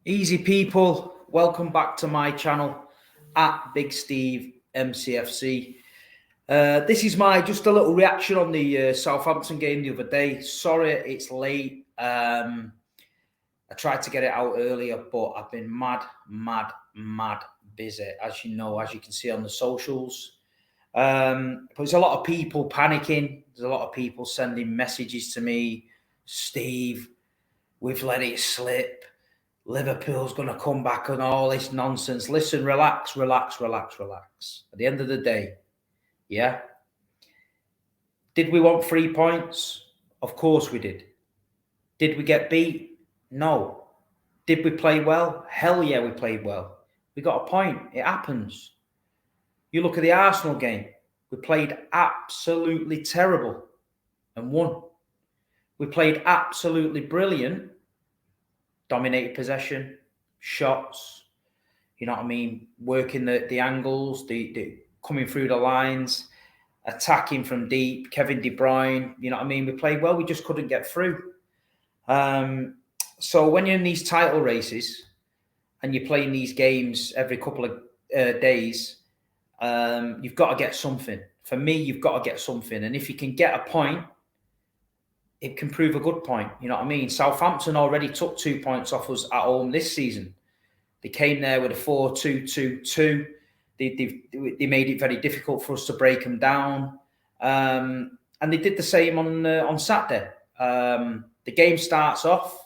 Easy people, welcome back to my channel at Big Steve MCFC. This is just a little reaction on the Southampton game the other day. Sorry, it's late. I tried to get it out earlier, but I've been mad busy, as you know, as you can see on the socials. But there's a lot of people panicking. There's a lot of people sending messages to me. Steve, we've let it slip. Liverpool's going to come back and all this nonsense. Listen, relax. At the end of the day, yeah. Did we want 3 points? Of course we did. Did we get beat? No. Did we play well? Hell yeah, we played well. We got a point. It happens. You look at the Arsenal game. We played absolutely terrible and won. We played absolutely brilliant. Dominated possession, shots, you know what I mean? Working the angles, the coming through the lines, attacking from deep, Kevin De Bruyne, you know what I mean? We played well, we just couldn't get through. So when you're in these title races and you're playing these games every couple of days, you've got to get something. For me, you've got to get something. And if you can get a point, it can prove a good point. You know what I mean? Southampton already took 2 points off us at home this season. They came there with a 4-2-2-2. They made it very difficult for us to break them down. And they did the same on Saturday. The game starts off.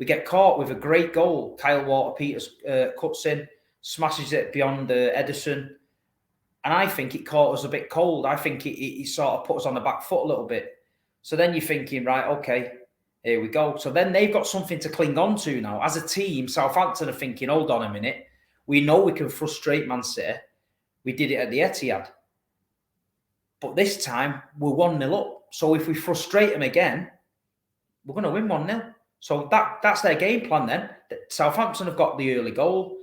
We get caught with a great goal. Kyle Walker-Peters cuts in, smashes it beyond Ederson. And I think it caught us a bit cold. I think it sort of put us on the back foot a little bit. So then you're thinking, right, okay, here we go. So then they've got something to cling on to now. As a team, Southampton are thinking, hold on a minute. We know we can frustrate Man City. We did it at the Etihad. But this time, we're 1-0 up. So if we frustrate them again, we're going to win 1-0. So that's their game plan then. Southampton have got the early goal.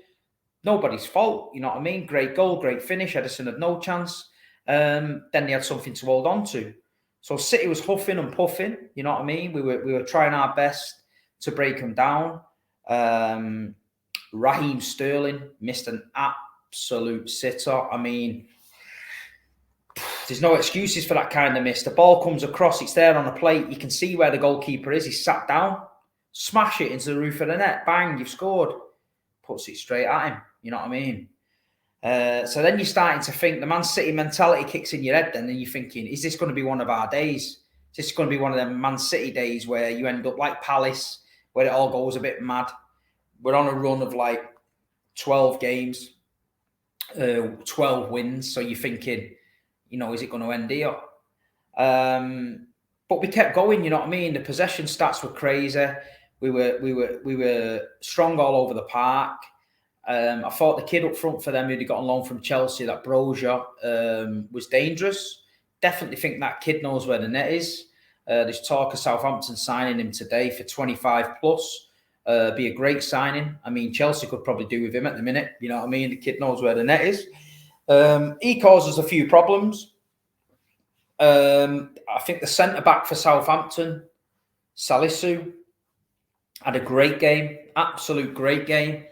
Nobody's fault, you know what I mean? Great goal, great finish. Ederson had no chance. Then they had something to hold on to. So City was huffing and puffing, you know what I mean? We were trying our best to break them down. Raheem Sterling missed an absolute sitter. I mean, there's no excuses for that kind of miss. The ball comes across, it's there on the plate. You can see where the goalkeeper is. He's sat down, smash it into the roof of the net. Bang, you've scored. Puts it straight at him, you know what I mean? So then you're starting to think the Man City mentality kicks in your head then, and you're thinking, is this going to be one of our days? Is this going to be one of them Man City days where you end up like Palace, where it all goes a bit mad? We're on a run of like 12 games, 12 wins. So you're thinking, you know, is it going to end here? But we kept going, you know what I mean? The possession stats were crazy. We were strong all over the park. I thought the kid up front for them who'd got on loan from Chelsea, that Brozier, was dangerous. Definitely think that kid knows where the net is. There's talk of Southampton signing him today for 25 plus. Be a great signing. I mean, Chelsea could probably do with him at the minute. You know what I mean? The kid knows where the net is. He causes a few problems. I think the centre-back for Southampton, Salisu, had a great game. Absolute great game.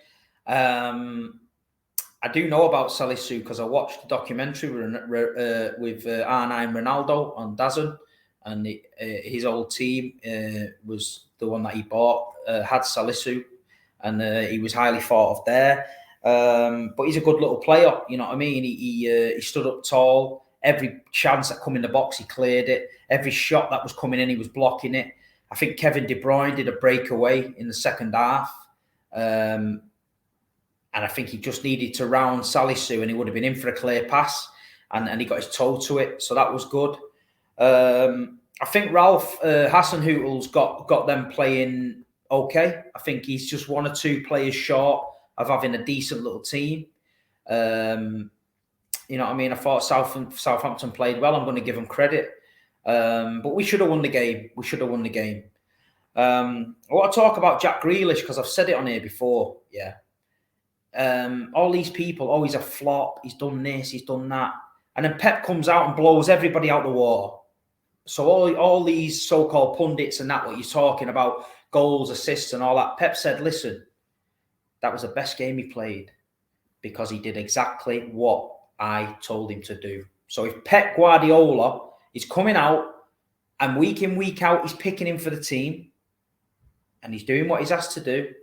I do know about Salisu because I watched the documentary with R9 Ronaldo on DAZN, and his old team was the one that he bought, had Salisu, and he was highly thought of there. But he's a good little player, you know what I mean? He stood up tall. Every chance that come in the box, he cleared it. Every shot that was coming in, he was blocking it. I think Kevin De Bruyne did a breakaway in the second half. And I think he just needed to round Salisu and he would have been in for a clear pass. And he got his toe to it. So that was good. I think Ralph Hasenhutl's got them playing okay. I think he's just 1 or 2 players short of having a decent little team. You know what I mean? I thought Southampton played well. I'm going to give them credit. But we should have won the game. I want to talk about Jack Grealish because I've said it on here before. Yeah. All these people, oh, he's a flop, he's done this, he's done that. And then Pep comes out and blows everybody out the water. So all these so-called pundits and that, what you're talking about, goals, assists and all that, Pep said, listen, that was the best game he played because he did exactly what I told him to do. So if Pep Guardiola is coming out and week in, week out, he's picking him for the team and he's doing what he's asked to do,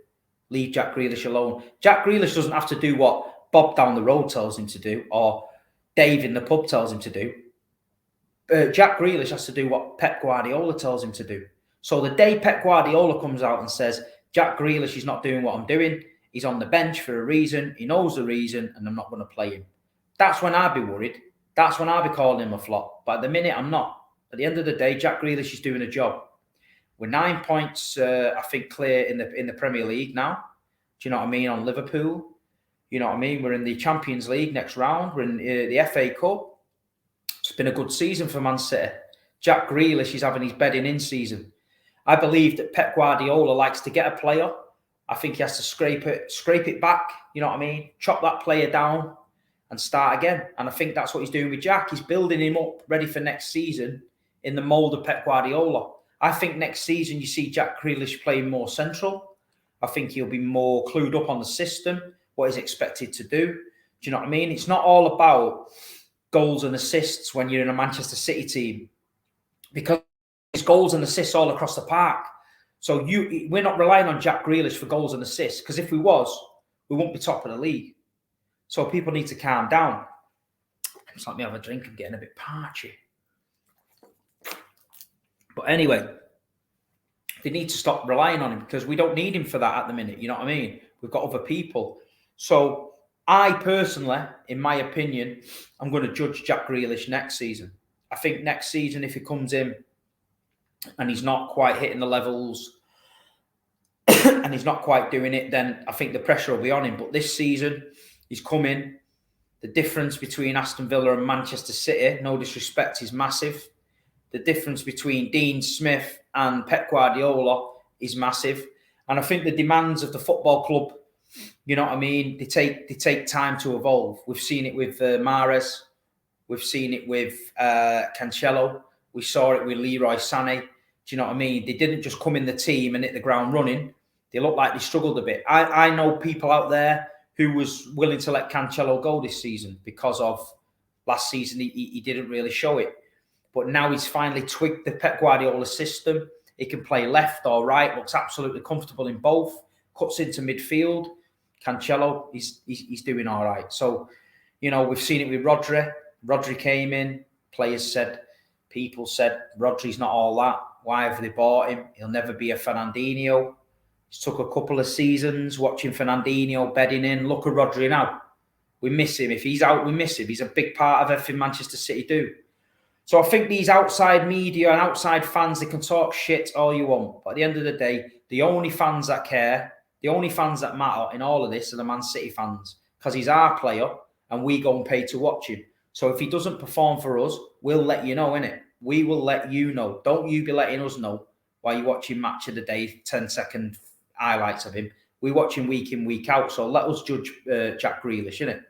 leave Jack Grealish alone. Jack Grealish doesn't have to do what Bob down the road tells him to do or Dave in the pub tells him to do. Jack Grealish has to do what Pep Guardiola tells him to do. So the day Pep Guardiola comes out and says, Jack Grealish is not doing what I'm doing, he's on the bench for a reason, he knows the reason, and I'm not going to play him. That's when I'd be worried. That's when I'd be calling him a flop. But at the minute, I'm not. At the end of the day, Jack Grealish is doing a job. We're 9 points, I think, clear in the Premier League now. Do you know what I mean? On Liverpool. You know what I mean? We're in the Champions League next round. We're in the FA Cup. It's been a good season for Man City. Jack Grealish is having his bedding in season. I believe that Pep Guardiola likes to get a player. I think he has to scrape it back. You know what I mean? Chop that player down and start again. And I think that's what he's doing with Jack. He's building him up ready for next season in the mould of Pep Guardiola. I think next season you see Jack Grealish playing more central. I think he'll be more clued up on the system, what he's expected to do. Do you know what I mean? It's not all about goals and assists when you're in a Manchester City team, because it's goals and assists all across the park. So we're not relying on Jack Grealish for goals and assists, because if we was, we wouldn't be top of the league. So people need to calm down. Just let me have a drink. I'm getting a bit parchy. But anyway, they need to stop relying on him because we don't need him for that at the minute. You know what I mean? We've got other people. So I personally, in my opinion, I'm going to judge Jack Grealish next season. I think next season, if he comes in and he's not quite hitting the levels and he's not quite doing it, then I think the pressure will be on him. But this season, he's come in. The difference between Aston Villa and Manchester City, no disrespect, is massive. The difference between Dean Smith and Pep Guardiola is massive. And I think the demands of the football club, you know what I mean, they take time to evolve. We've seen it with Mahrez. We've seen it with Cancelo. We saw it with Leroy Sané. Do you know what I mean? They didn't just come in the team and hit the ground running. They looked like they struggled a bit. I know people out there who was willing to let Cancelo go this season because of last season he didn't really show it. But now he's finally twigged the Pep Guardiola system. He can play left or right, looks absolutely comfortable in both, cuts into midfield. Cancelo, he's doing all right. So, you know, we've seen it with Rodri. Rodri came in, people said, Rodri's not all that. Why have they bought him? He'll never be a Fernandinho. It took a couple of seasons watching Fernandinho bedding in. Look at Rodri now. We miss him. If he's out, we miss him. He's a big part of everything Manchester City do. So I think these outside media and outside fans, they can talk shit all you want. But at the end of the day, the only fans that care, the only fans that matter in all of this are the Man City fans. Because he's our player and we go and pay to watch him. So if he doesn't perform for us, we'll let you know, innit? We will let you know. Don't you be letting us know while you're watching Match of the Day, 10-second highlights of him. We watch him week in, week out. So let us judge Jack Grealish, innit?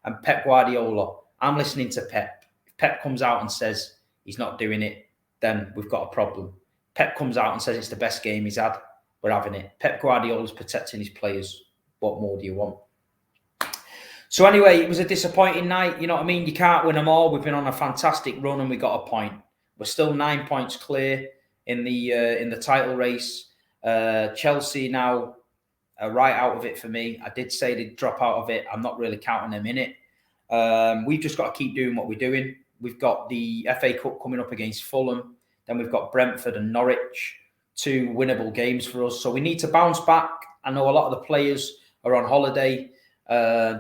And Pep Guardiola. I'm listening to Pep. Pep comes out and says he's not doing it, then we've got a problem. Pep comes out and says it's the best game he's had, we're having it. Pep Guardiola's protecting his players. What more do you want? So anyway, it was a disappointing night. You know what I mean? You can't win them all. We've been on a fantastic run and we got a point. We're still 9 points clear in the title race. Chelsea now are right out of it for me. I did say they'd drop out of it. I'm not really counting them in it. We've just got to keep doing what we're doing. We've got the FA Cup coming up against Fulham. Then we've got Brentford and Norwich, 2 winnable games for us. So we need to bounce back. I know a lot of the players are on holiday,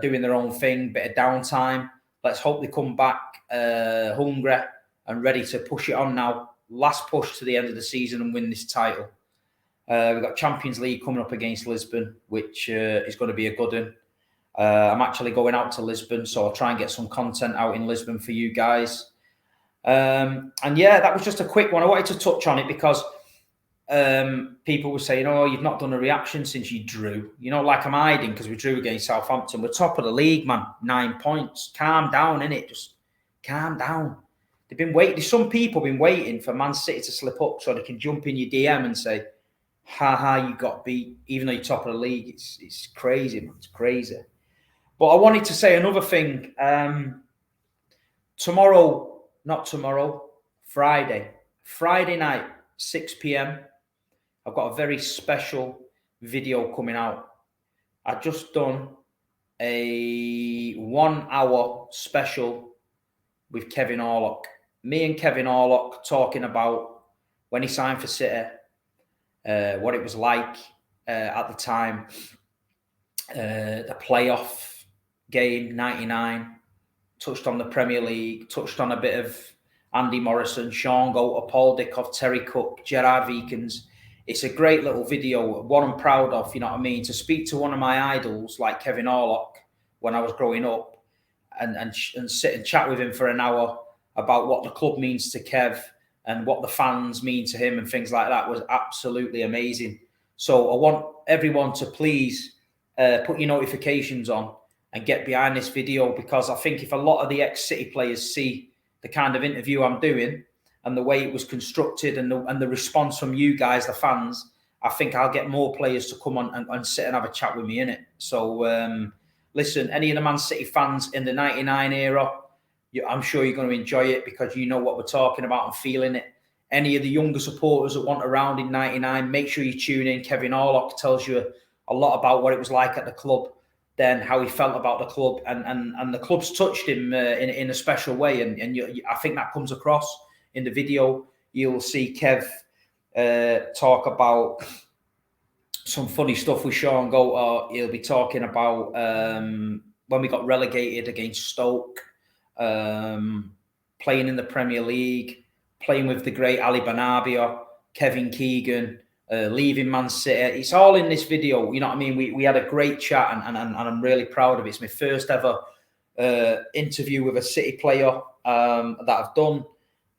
doing their own thing, bit of downtime. Let's hope they come back hungry and ready to push it on now. Last push to the end of the season and win this title. We've got Champions League coming up against Lisbon, which is going to be a good one. I'm actually going out to Lisbon, so I'll try and get some content out in Lisbon for you guys. And yeah, that was just a quick one. I wanted to touch on it because people were saying, oh, you've not done a reaction since you drew. You know, like I'm hiding because we drew against Southampton. We're top of the league, man. 9 points. Calm down, innit? Just calm down. They've been waiting. Some people have been waiting for Man City to slip up so they can jump in your DM and say, You got beat, even though you're top of the league. It's crazy, man. It's crazy. But I wanted to say another thing. Friday night, 6 p.m. I've got a very special video coming out. I've just done a 1 hour special with Kevin Orlock. Me and Kevin Orlock talking about when he signed for City, what it was like at the time, the playoff game, 99, touched on the Premier League, touched on a bit of Andy Morrison, Sean Goater, Paul Dickov, Terry Cook, Gerard Vikens. It's a great little video, what I'm proud of, you know what I mean? To speak to one of my idols like Kevin Orlock when I was growing up and sit and chat with him for an hour about what the club means to Kev and what the fans mean to him and things like that was absolutely amazing. So I want everyone to please put your notifications on and get behind this video, because I think if a lot of the ex-City players see the kind of interview I'm doing and the way it was constructed and the response from you guys, the fans, I think I'll get more players to come on and sit and have a chat with me in it. So listen, any of the Man City fans in the 99 era, I'm sure you're going to enjoy it because you know what we're talking about and feeling it. Any of the younger supporters that want around in 99, make sure you tune in. Kevin Orlock tells you a lot about what it was like at the club, then how he felt about the club, and the club's touched him in a special way. And I think that comes across in the video. You'll see Kev talk about some funny stuff with Sean Goater. He'll be talking about when we got relegated against Stoke, playing in the Premier League, playing with the great Ali Benabia, Kevin Keegan, leaving Man City. It's all in this video. You know what I mean? We had a great chat, and I'm really proud of it. It's my first ever interview with a City player that I've done.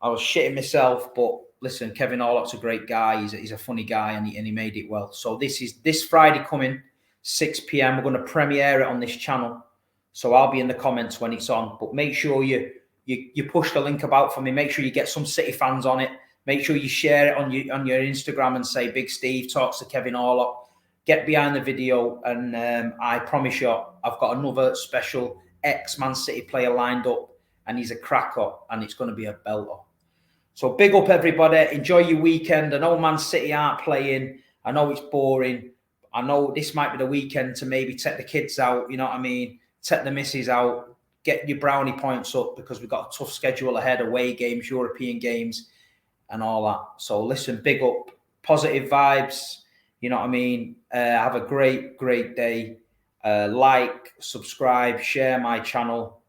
I was shitting myself, but listen, Kevin Orlock's a great guy. He's a funny guy, and he made it well. So this Friday coming, 6 p.m. We're going to premiere it on this channel. So I'll be in the comments when it's on. But make sure you push the link about for me. Make sure you get some City fans on it. Make sure you share it on your Instagram and say Big Steve talks to Kevin Orlock. Get behind the video, and I promise you, I've got another special ex-Man City player lined up, and he's a cracker, and it's going to be a belter. So big up, everybody. Enjoy your weekend. I know Man City aren't playing. I know it's boring. I know this might be the weekend to maybe take the kids out, you know what I mean? Take the missus out, get your brownie points up, because we've got a tough schedule ahead, away games, European games, and all that. So listen, big up, positive vibes, you know what I mean? Have a great day. Like, subscribe, share my channel,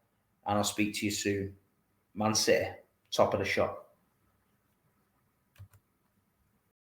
and I'll speak to you soon. Man City, top of the shop.